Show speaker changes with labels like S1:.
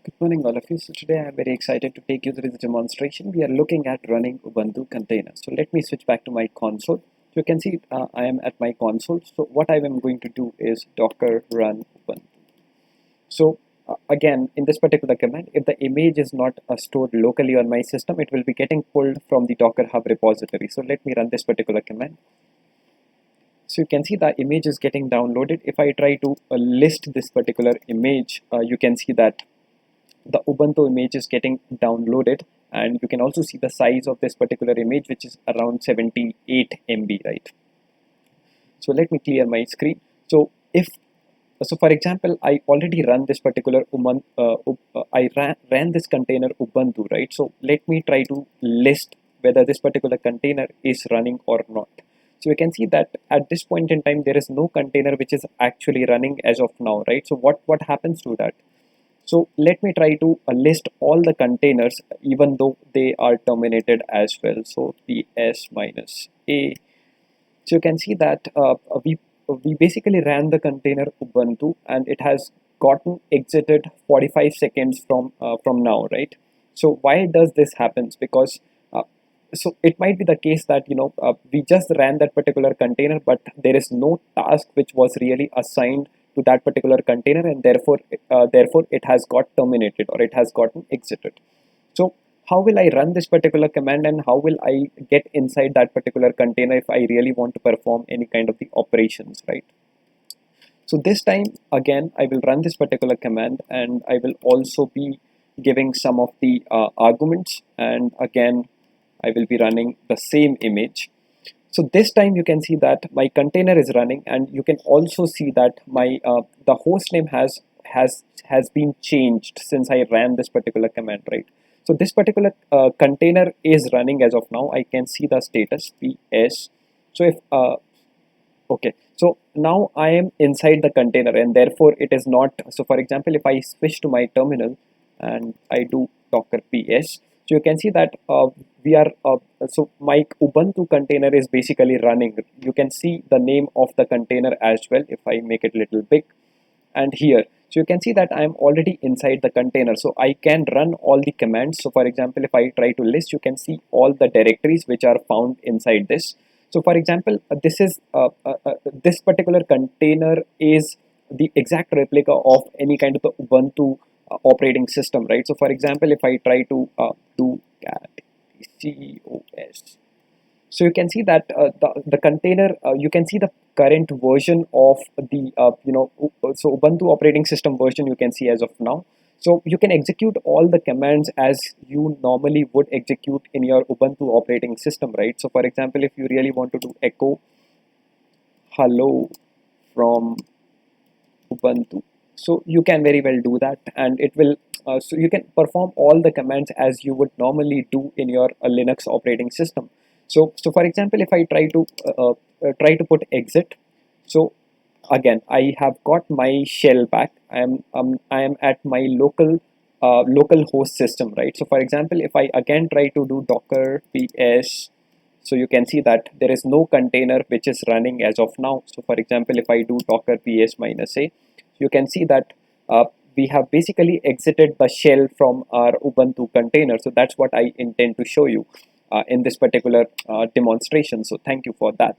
S1: Good morning, all of you. So today I am very excited to take you through this demonstration. We are looking at running Ubuntu containers. So let me switch back to my console. So you can see I am at my console. So what I am going to do is docker run Ubuntu. So again, in this particular command, if the image is not stored locally on my system, it will be getting pulled from the Docker Hub repository. So let me run this particular command. So you can see the image is getting downloaded. If I try to list this particular image, you can see that the Ubuntu image is getting downloaded, and you can also see the size of this particular image, which is around 78 MB, right? So let me clear my screen. So for example, I already run this particular ran this container Ubuntu, right? So let me try to list whether this particular container is running or not. So you can see that at this point in time, there is no container which is actually running as of now, right? So what happens to that? So let me try to list all the containers even though they are terminated as well. So ps minus a. So you can see that we basically ran the container Ubuntu, and it has gotten exited 45 seconds from now, right? So why does this happens? Because so it might be the case that we just ran that particular container, but there is no task which was really assigned to that particular container, and therefore it has got terminated or it has gotten exited. So how will I run this particular command, and how will I get inside that particular container if I really want to perform any kind of the operations, right? So this time again I will run this particular command, and I will also be giving some of the arguments, and again I will be running the same image. So this time you can see that my container is running, and you can also see that my the host name has been changed since I ran this particular command, right? So this particular container is running as of now. I can see the status ps. So if okay, so now I am inside the container, and therefore it is not. So for example, if I switch to my terminal and I do docker ps, so you can see that we are so my Ubuntu container is basically running. You can see the name of the container as well if I make it a little big, and here. So you can see that I am already inside the container, so I can run all the commands. So for example, if I try to list, you can see all the directories which are found inside this. So for example, this particular container is the exact replica of any kind of the Ubuntu operating system, right? So for example, if I try to do cat cos, so you can see that the container, you can see the current version of the so Ubuntu operating system version you can see as of now. So you can execute all the commands as you normally would execute in your Ubuntu operating system, right? So for example, if you really want to do echo hello from Ubuntu, so you can very well do that, and it will so you can perform all the commands as you would normally do in your Linux operating system. So for example, if I try to put exit, so again I have got my shell back. I am at my local host system, right? So for example, if I again try to do docker ps, so you can see that there is no container which is running as of now. So for example, if I do docker ps minus a, you can see that we have basically exited the shell from our Ubuntu container. So that's what I intend to show you in this particular demonstration. So thank you for that.